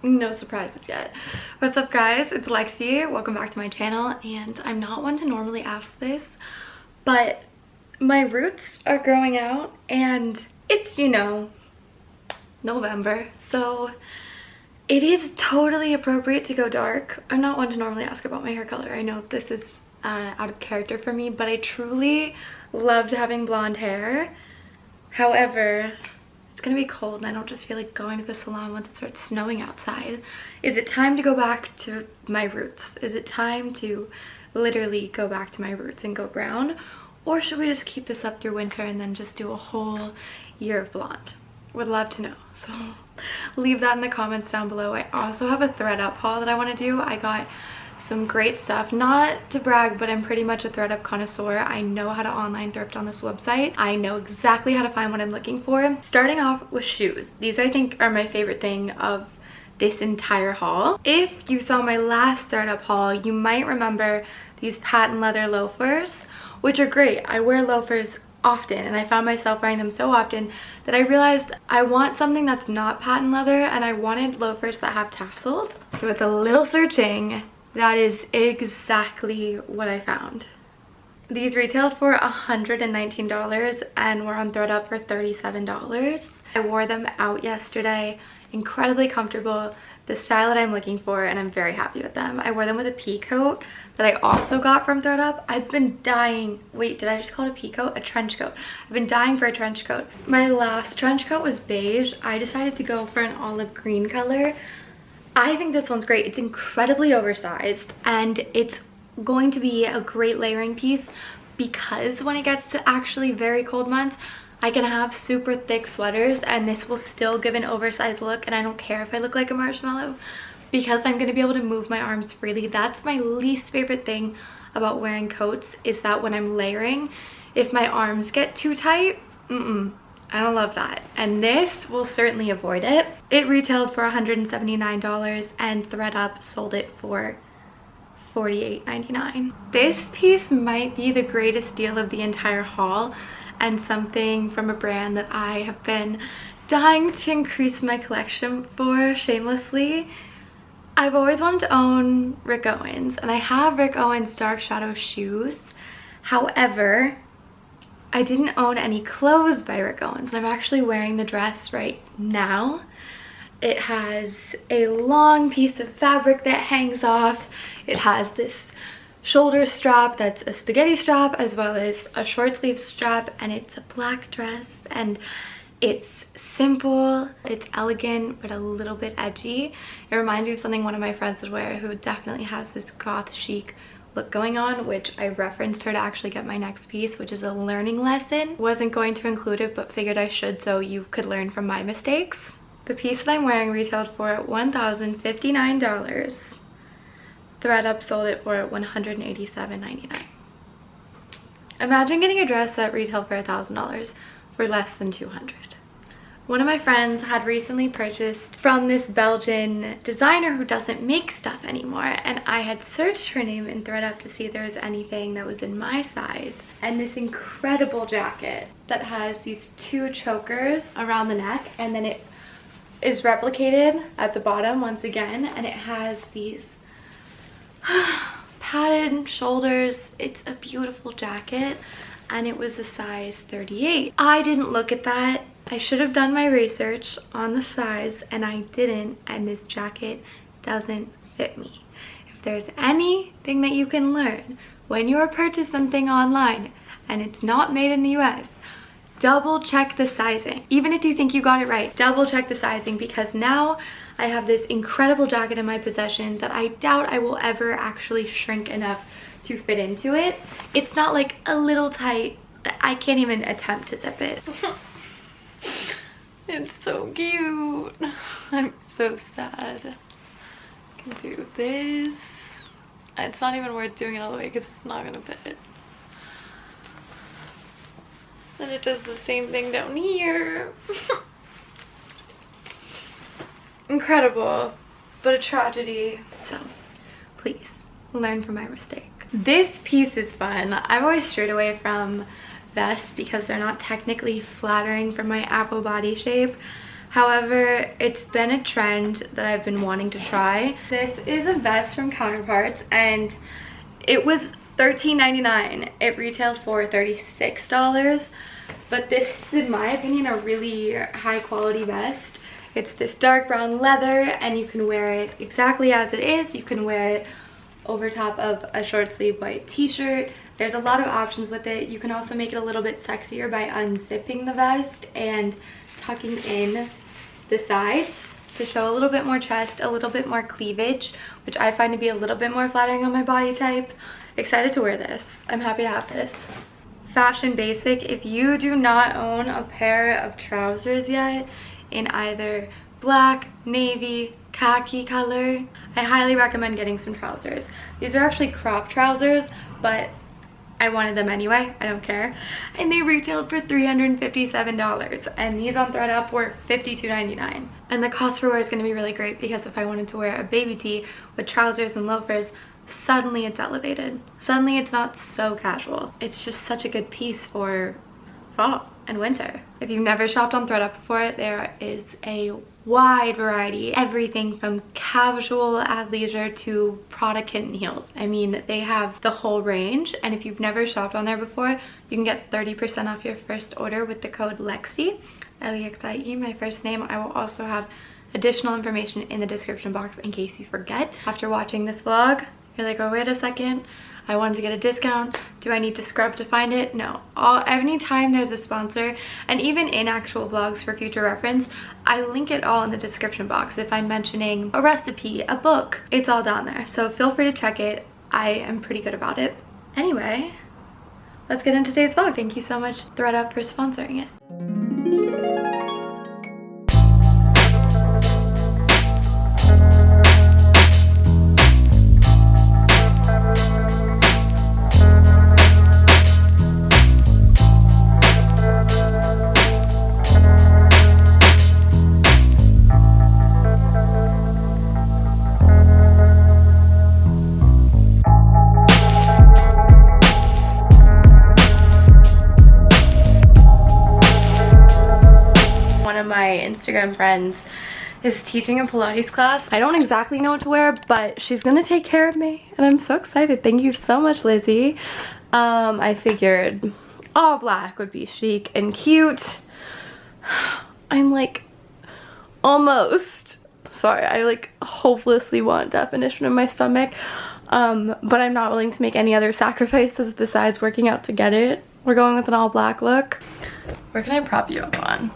No surprises yet. What's up guys, it's Lexi. Welcome back to my channel, and I'm not one to normally ask this, but my roots are growing out and it's, you know, November, so it is totally appropriate to go dark. I'm not one to normally ask about my hair color. I know this is out of character for me, but I truly loved having blonde hair. However, it's gonna be cold and I don't just feel like going to the salon once it starts snowing outside. Is it time to go back to my roots? Is it time to literally go back to my roots and go brown? Or should we just keep this up through winter and then just do a whole year of blonde? Would love to know. So leave that in the comments down below. I also have a Thredup haul that I want to do. I got some great stuff. Not to brag, but I'm pretty much a Thredup connoisseur. I know how to online thrift on this website. I know exactly how to find what I'm looking for. Starting off with shoes. These I think are my favorite thing of this entire haul. If you saw my last Thredup haul, you might remember these patent leather loafers, which are great. I wear loafers often and I found myself wearing them so often that I realized I want something that's not patent leather, and I wanted loafers that have tassels. So with a little searching, that is exactly what I found. These retailed for $119 and were on Thredup for $37. I wore them out yesterday. Incredibly comfortable, the style that I'm looking for, and I'm very happy with them. I wore them with a pea coat that I also got from Thredup. I've been dying, wait, did I just call it a pea coat? A trench coat. I've been dying for a trench coat. My last trench coat was beige. I decided to go for an olive green color. I think this one's great. It's incredibly oversized and it's going to be a great layering piece because when it gets to actually very cold months, I can have super thick sweaters and this will still give an oversized look, and I don't care if I look like a marshmallow because I'm going to be able to move my arms freely. That's my least favorite thing about wearing coats, is that when I'm layering, if my arms get too tight, I don't love that, and this will certainly avoid it. It retailed for $179 and Thredup sold it for $48.99. This piece might be the greatest deal of the entire haul, and something from a brand that I have been dying to increase my collection for shamelessly. I've always wanted to own Rick Owens, and I have Rick Owens Dark Shadow shoes. However, I didn't own any clothes by Rick Owens, and I'm actually wearing the dress right now. It has a long piece of fabric that hangs off. It has this shoulder strap that's a spaghetti strap as well as a short sleeve strap, and it's a black dress and it's simple, it's elegant, but a little bit edgy. It reminds me of something one of my friends would wear, who definitely has this goth chic look going on, which I referenced her to actually get my next piece, which is a learning lesson. Wasn't going to include it, but figured I should so you could learn from my mistakes. The piece that I'm wearing retailed for $1,059. Thredup sold it for $187.99. Imagine getting a dress that retailed for $1,000 for less than $200. One of my friends had recently purchased from this Belgian designer who doesn't make stuff anymore, and I had searched her name in Thredup to see if there was anything that was in my size. And this incredible jacket that has these two chokers around the neck, and then it is replicated at the bottom once again, and it has these padded shoulders. It's a beautiful jacket, and it was a size 38. I didn't look at that. I should have done my research on the size, and I didn't, and this jacket doesn't fit me. If there's anything that you can learn when you purchase something online and it's not made in the US, double check the sizing. Even if you think you got it right, double check the sizing, because now I have this incredible jacket in my possession that I doubt I will ever actually shrink enough to fit into it. It's not like a little tight. I can't even attempt to zip it. It's so cute. I'm so sad. I can do this. It's not even worth doing it all the way because it's not gonna fit. Then it does the same thing down here. Incredible, but a tragedy. So please learn from my mistake. This piece is fun. I've always strayed away from vests because they're not technically flattering for my apple body shape. However, it's been a trend that I've been wanting to try. This is a vest from Counterparts, and it was $13.99. It retailed for $36, but this is, in my opinion, a really high quality vest. It's this dark brown leather, and you can wear it exactly as it is. You can wear it over top of a short sleeve white t-shirt. There's a lot of options with it. You can also make it a little bit sexier by unzipping the vest and tucking in the sides to show a little bit more chest, a little bit more cleavage, which I find to be a little bit more flattering on my body type. Excited to wear this. I'm happy to have this. Fashion basic. If you do not own a pair of trousers yet in either black, navy, khaki color, I highly recommend getting some trousers. These are actually crop trousers, but I wanted them anyway. I don't care. And they retailed for $357, and these on Thredup were $52.99. And the cost per wear is going to be really great, because if I wanted to wear a baby tee with trousers and loafers, suddenly it's elevated. Suddenly it's not so casual. It's just such a good piece for fall and winter. If you've never shopped on Thredup before, there is a wide variety. Everything from casual athleisure to Prada kitten heels. I mean, they have the whole range, and if you've never shopped on there before, you can get 30% off your first order with the code LEXIE, L-E-X-I-E, my first name. I will also have additional information in the description box in case you forget. After watching this vlog, you're like, oh, wait a second, I wanted to get a discount. Do I need to scrub to find it? No. Anytime there's a sponsor, and even in actual vlogs for future reference, I link it all in the description box. If I'm mentioning a recipe, a book, it's all down there. So feel free to check it. I am pretty good about it. Anyway, let's get into today's vlog. Thank you so much, Thredup, for sponsoring it. My Instagram friends is teaching a Pilates class. I don't exactly know what to wear, but she's gonna take care of me, and I'm so excited. Thank you so much, Lizzie. I figured all black would be chic and cute. I'm like almost sorry, I like hopelessly want definition in my stomach, but I'm not willing to make any other sacrifices besides working out to get it. We're going with an all black look. Where can I prop you up on?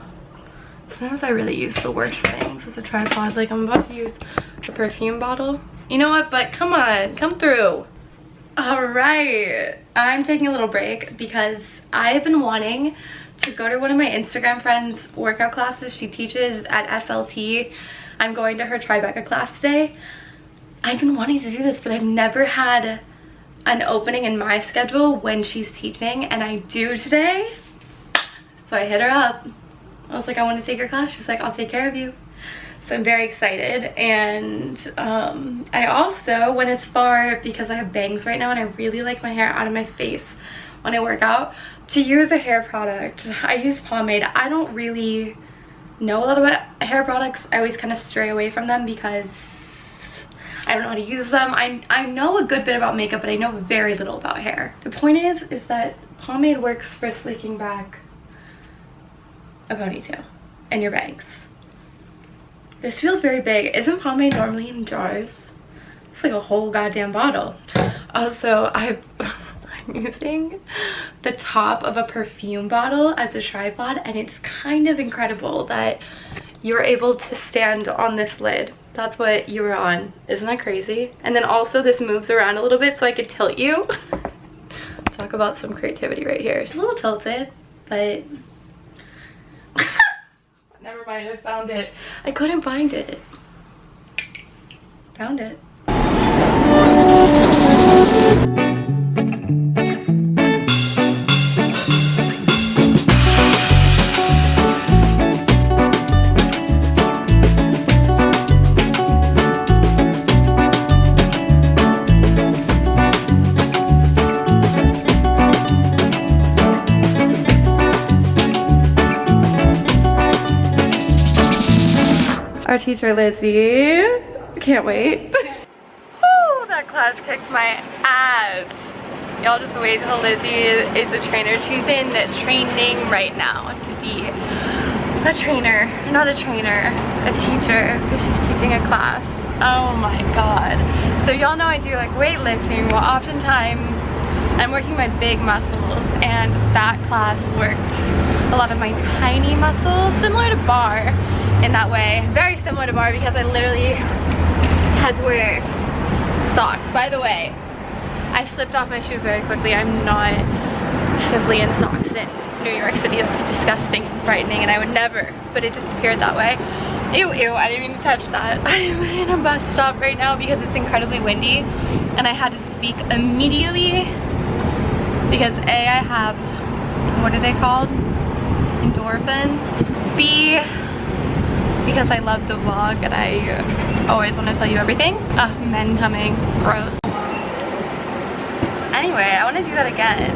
Sometimes I really use the worst things as a tripod. Like, I'm about to use a perfume bottle. You know what? But come on, come through. All right, I'm taking a little break because I've been wanting to go to one of my Instagram friends' workout classes. She teaches at SLT. I'm going to her Tribeca class today. I've been wanting to do this, but I've never had an opening in my schedule when she's teaching, and I do today. So I hit her up. I was like, I want to take your class. She's like, I'll take care of you. So I'm very excited. And I also went as far, because I have bangs right now and I really like my hair out of my face when I work out, to use a hair product. I use pomade. I don't really know a lot about hair products. I always kind of stray away from them because I don't know how to use them. I know a good bit about makeup, but I know very little about hair. The point is that pomade works for slicking back a ponytail and your bangs. This feels very big. Isn't pomade normally in jars? It's like a whole goddamn bottle. Also, I'm using the top of a perfume bottle as a tripod, and it's kind of incredible that you're able to stand on this lid. That's what you were on. Isn't that crazy? And then also this moves around a little bit so I could tilt you. Talk about some creativity right here. It's a little tilted, but never mind, I found it. I couldn't find it. Found it. our teacher Lizzie. Can't wait. Woo, that class kicked my ass. Y'all just wait till Lizzie is a trainer. She's in training right now to be a trainer. Not a trainer, a teacher, because she's teaching a class. Oh my god. So y'all know I do like weightlifting. Well, oftentimes I'm working my big muscles, and that class worked a lot of my tiny muscles, similar to bar in that way. Very similar to bar because I literally had to wear socks. By the way, I slipped off my shoe very quickly. I'm not simply in socks in New York City. That's disgusting and frightening, and I would never, but it just appeared that way. Ew, ew, I didn't even touch that. I'm in a bus stop right now because it's incredibly windy, and I had to speak immediately because A, I have, what are they called? Endorphins. B, because I love the vlog and I always want to tell you everything. Men coming, gross. Anyway, I want to do that again.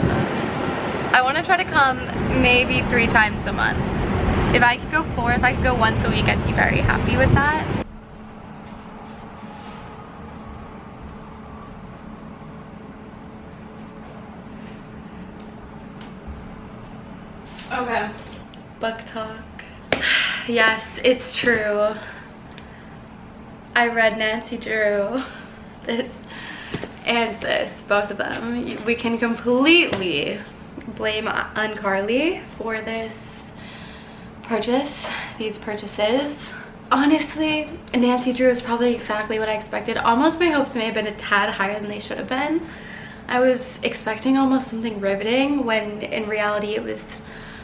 I want to try to come maybe 3 times a month. If I could go 4, if I could go once a week, I'd be very happy with that. Okay. Book talk. Yes, it's true. I read Nancy Drew. This and this, both of them. We can completely blame Uncarly for this purchase, these purchases. Honestly, Nancy Drew is probably exactly what I expected. Almost my hopes may have been a tad higher than they should have been. I was expecting almost something riveting when in reality it was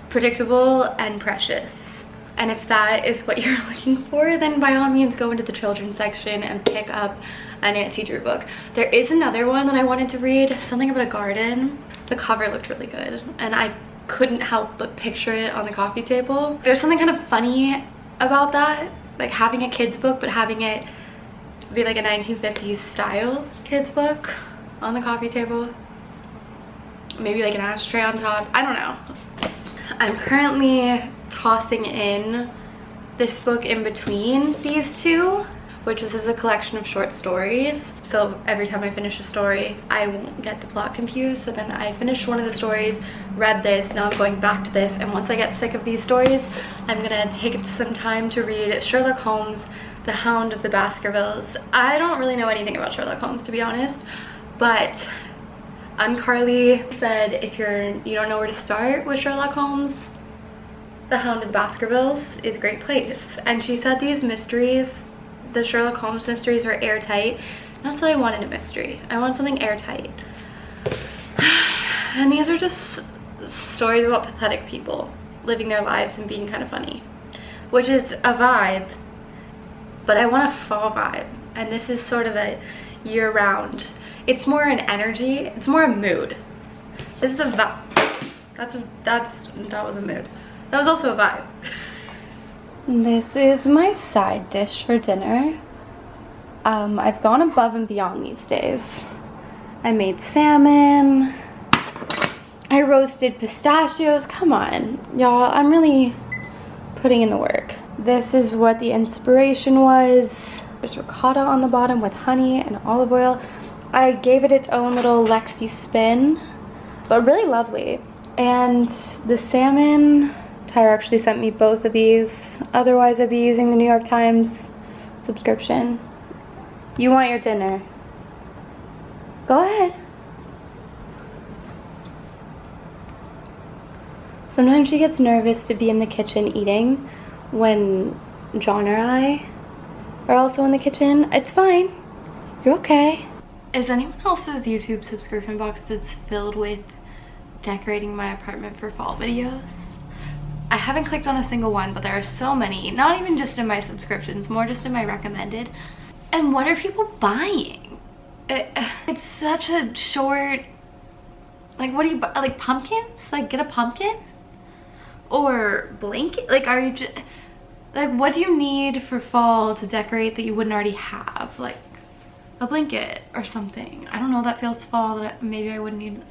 predictable and precious. And if that is what you're looking for, then by all means go into the children's section and pick up a Nancy Drew book. There is another one that I wanted to read, something about a garden. The cover looked really good and I couldn't help but picture it on the coffee table. There's something kind of funny about that, like having a kid's book but having it be like a 1950s style kid's book on the coffee table. Maybe like an ashtray on top, I don't know. I'm currently tossing in this book in between these two, which is a collection of short stories. So every time I finish a story, I won't get the plot confused. So then I finished one of the stories, read this, now I'm going back to this. And once I get sick of these stories, I'm gonna take some time to read Sherlock Holmes, The Hound of the Baskervilles. I don't really know anything about Sherlock Holmes, to be honest, but Uncarly said if you don't know where to start with Sherlock Holmes, The Hound of the Baskervilles is a great place. And she said these mysteries, the Sherlock Holmes mysteries, are airtight. That's what I want in a mystery. I want something airtight. And these are just stories about pathetic people living their lives and being kind of funny, which is a vibe, but I want a fall vibe. And this is sort of a year-round. It's more an energy, it's more a mood. This is a vibe. That was a mood. That was also a vibe. This is my side dish for dinner. I've gone above and beyond these days. I made salmon. I roasted pistachios. Come on, y'all. I'm really putting in the work. This is what the inspiration was. There's ricotta on the bottom with honey and olive oil. I gave it its own little Lexi spin, but really lovely. And the salmon, Tyra actually sent me both of these. Otherwise, I'd be using the New York Times subscription. You want your dinner? Go ahead. Sometimes she gets nervous to be in the kitchen eating when John or I are also in the kitchen. It's fine. You're okay. Is anyone else's YouTube subscription box that's filled with decorating my apartment for fall videos? I haven't clicked on a single one, but there are so many, not even just in my subscriptions, more just in my recommended. And what are people buying? It's such a short, like, what do you buy? Like pumpkins? Like, get a pumpkin? Or blanket? Like, are you just, like, what do you need for fall to decorate that you wouldn't already have? Like a blanket or something. I don't know, that feels fall, that maybe I wouldn't need.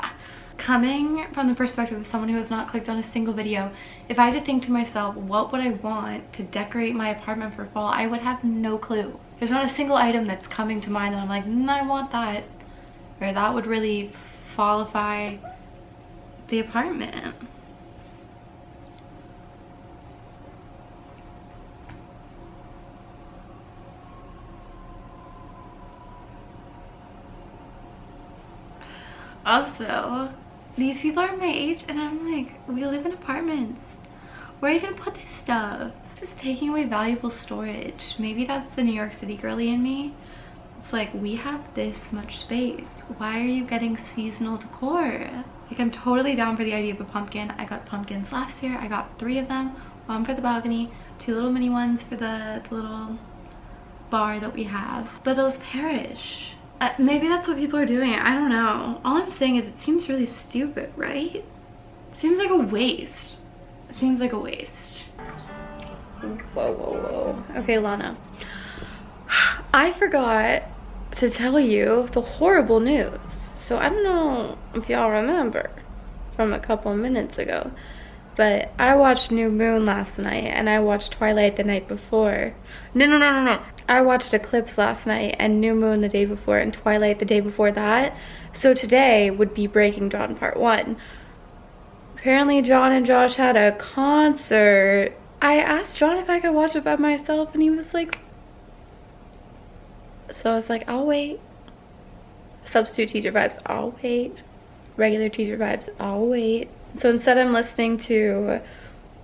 coming from the perspective of someone who has not clicked on a single video, if I had to think to myself, what would I want to decorate my apartment for fall, I would have no clue. There's not a single item that's coming to mind that I'm like, I want that, or that would really qualify the apartment. Also, these people are my age and I'm like, we live in apartments. Where are you gonna put this stuff? Just taking away valuable storage. Maybe that's the New York City girly in me. It's like, we have this much space. Why are you getting seasonal decor? Like, I'm totally down for the idea of a pumpkin. I got pumpkins last year. I got 3 of them. 1 for the balcony, 2 little mini ones for the little bar that we have. But those perish. Maybe that's what people are doing. I don't know. All I'm saying is it seems really stupid, right? It seems like a waste. It seems like a waste. Whoa. Okay, Lana. I forgot to tell you the horrible news. So I don't know if y'all remember from a couple minutes ago, but I watched New Moon last night and I watched Twilight the night before. No. I watched Eclipse last night and New Moon the day before and Twilight the day before that. So today would be Breaking Dawn Part 1. Apparently John and Josh had a concert. I asked John if I could watch it by myself and he was like, so I was like, I'll wait. Substitute teacher vibes, I'll wait. Regular teacher vibes, I'll wait. So instead I'm listening to,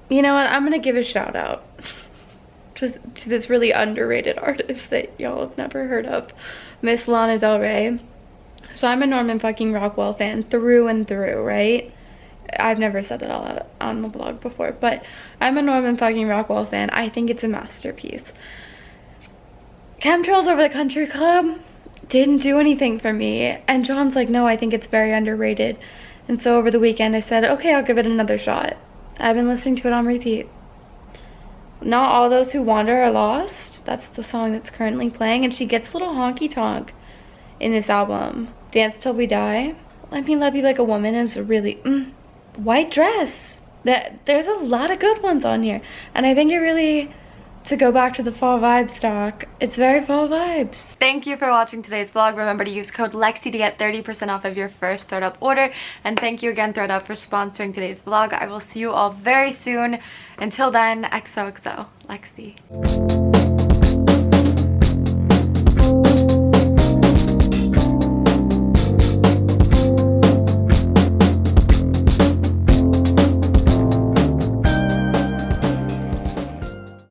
you know what, I'm gonna give a shout out to this really underrated artist that y'all have never heard of, Miss Lana Del Rey. So I'm a Norman fucking Rockwell fan through and through, right? I've never said that all out on the vlog before, but I'm a Norman fucking Rockwell fan. I think it's a masterpiece. Chemtrails Over the Country Club didn't do anything for me, and John's like, no, I think it's very underrated. And so over the weekend I said, okay, I'll give it another shot. I've been listening to it on repeat. Not All Those Who Wander Are Lost. That's the song that's currently playing, and she gets a little honky tonk in this album. Dance Till We Die. Let Me Love You Like a Woman is a really White Dress. There's a lot of good ones on here, and I think it really, to go back to the fall vibe stock, it's very fall vibes. Thank you for watching today's vlog. Remember to use code Lexi to get 30% off of your first Thredup order. And thank you again, Thredup, for sponsoring today's vlog. I will see you all very soon. Until then, XOXO, Lexi.